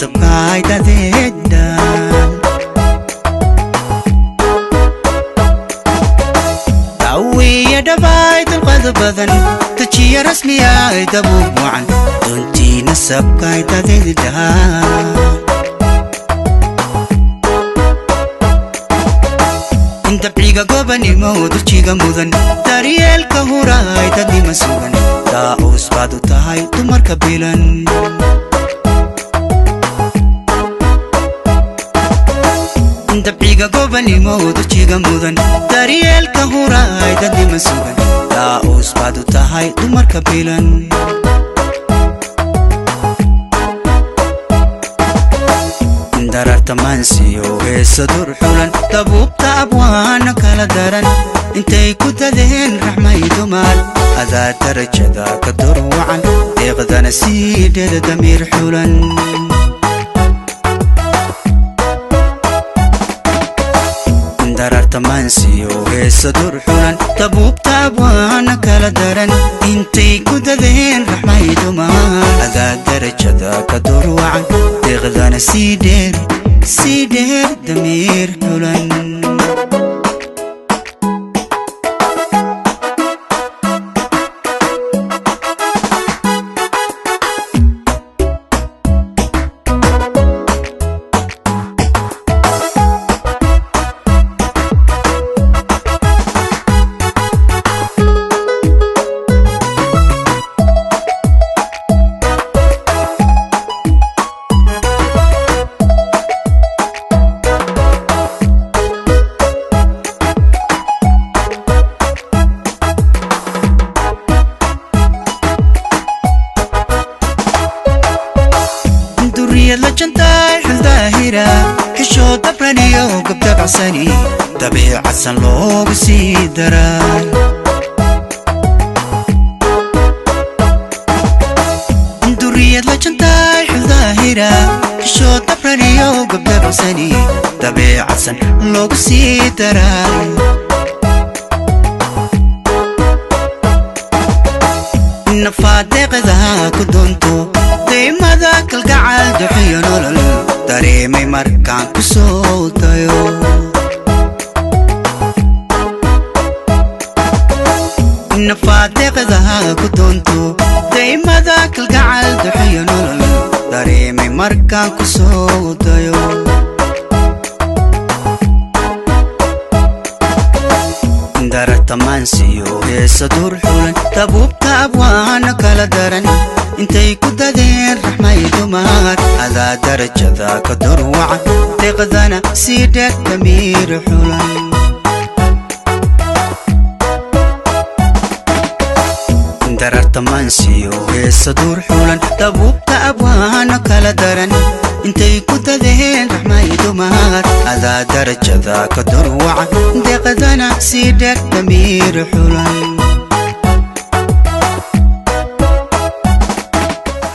nasabkaay dadeedan dawiya dhabayd alqad badan tajiya rasmiya dabuub wacan duntii nasabkaay dadeedan dabciga gobanimo dujiga mudan daryeelka huraay dadnima sugan daa'uus baad u tahay dumarka bilan dabciga gobanimo dujiga mudan daryeelka huraay dadnima sugan daa'uus baad u tahay dumarka bilan dararta mansiyo heesa dur xulan dabuubta abwaana kala daran intay ku dadeen raxmay dumar adaa darajada ka dur wacan deeqdana sii dheer damiir xulan dararta mansiyo heesa dur xulan dabuubta abwaana kala daran intay ku dadeen raxmay dumar adaa darajada ka dur wacan deeqdana sii dheer damiir xulan لجنتاي حزاهرة حشو دبراني وقبدا بعساني طبيعة سنلو بسيدرا دورية لجنتاي حزاهرة حشو دبراني وقبدا بعساني طبيعة سنلو بسيدرا نفاتي قذها كدونتو ديمادا كالقعال دحيا نولل داريمي مركان كسولتايو نفاتي قذها كدونتو ديمادا كالقعال دحيا نولل داريمي مركان كسولتايو dararta mansiyo heesa dur xulan dabuubta abwaana kala daran intay ku dadeen raxmay dumar adaa darajada ka dur wacan deeqdana sii dheer damiir xulan dararta mansiyo heesa dur xulan dabuubta abwaana kala daran intay ku dadeen raxmay dumar adaa darajada ka dur wacan deeqdana sii dheer damiir xulan